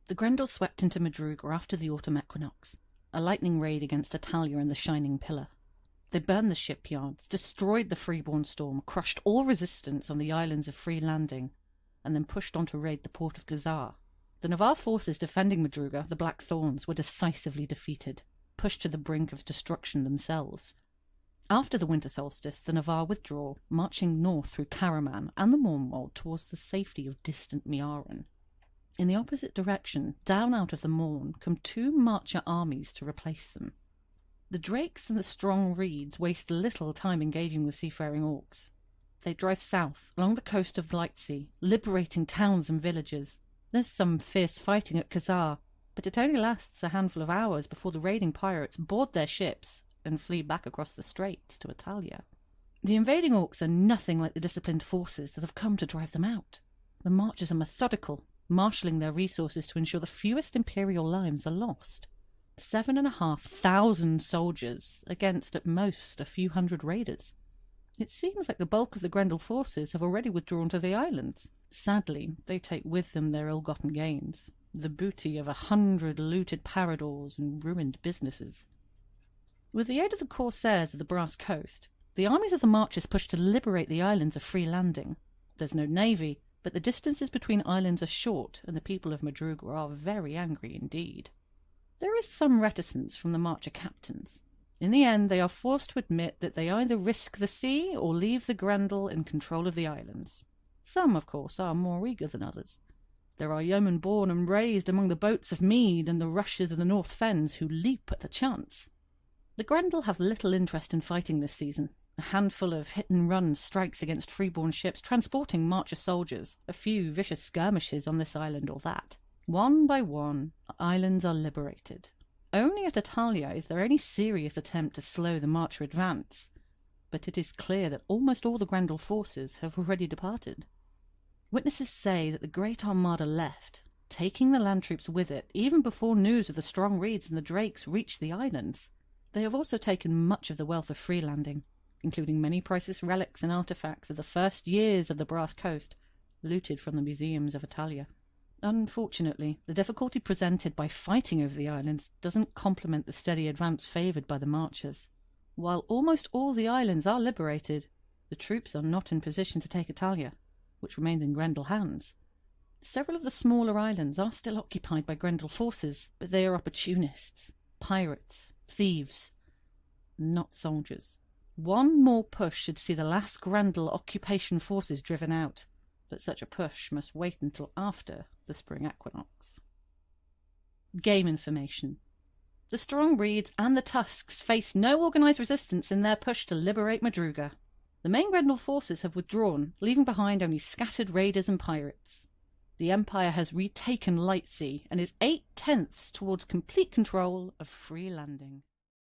The Grendel swept into Madruga after the autumn equinox, a lightning raid against Italia and the Shining Pillar. They burned the shipyards, destroyed the freeborn storm, crushed all resistance on the islands of Free Landing, and then pushed on to raid the port of Gazar. The Navarre forces defending Madruga, the Black Thorns, were decisively defeated, pushed to the brink of destruction themselves. After the winter solstice, the Navarre withdraw, marching north through Karaman and the Mornwald towards the safety of distant Miaran. In the opposite direction, down out of the Morn, come two Marcher armies to replace them. The Drakes and the strong Reeds waste little time engaging the seafaring orcs. They drive south, along the coast of the Light Sea, liberating towns and villages. There's some fierce fighting at Khazar, but it only lasts a handful of hours before the raiding pirates board their ships and flee back across the straits to Italia. The invading orcs are nothing like the disciplined forces that have come to drive them out. The marchers are methodical, marshalling their resources to ensure the fewest Imperial lives are lost. 7,500 soldiers against at most a few hundred raiders. It seems like the bulk of the Grendel forces have already withdrawn to the islands. Sadly, they take with them their ill-gotten gains, the booty of 100 looted paradors and ruined businesses. With the aid of the corsairs of the Brass Coast, the armies of the Marchers push to liberate the islands of Free Landing. There's no navy, but the distances between islands are short, and the people of Madruga are very angry indeed. There is some reticence from the Marcher captains. In the end, they are forced to admit that they either risk the sea or leave the Grendel in control of the islands. Some, of course, are more eager than others. There are yeomen born and raised among the boats of Mead and the rushes of the North Fens who leap at the chance. The Grendel have little interest in fighting this season. A handful of hit-and-run strikes against freeborn ships transporting Marcher soldiers, a few vicious skirmishes on this island or that. One by one, islands are liberated. Only at Italia is there any serious attempt to slow the Marcher advance, but it is clear that almost all the Grendel forces have already departed. Witnesses say that the Great Armada left, taking the land troops with it, even before news of the strong Reeds and the Drakes reached the islands. They have also taken much of the wealth of Free Landing, including many priceless relics and artifacts of the first years of the Brass Coast, looted from the museums of Italia. Unfortunately, the difficulty presented by fighting over the islands doesn't complement the steady advance favoured by the Marchers. While almost all the islands are liberated, the troops are not in position to take Italia, which remains in Grendel hands. Several of the smaller islands are still occupied by Grendel forces, but they are opportunists, pirates, thieves, not soldiers. One more push should see the last Grendel occupation forces driven out, but such a push must wait until after the spring equinox. Game information. The strong Reeds and the Tusks face no organised resistance in their push to liberate Madruga. The main Grendel forces have withdrawn, leaving behind only scattered raiders and pirates. The Empire has retaken Lightsea and is 8/10 towards complete control of Free Landing.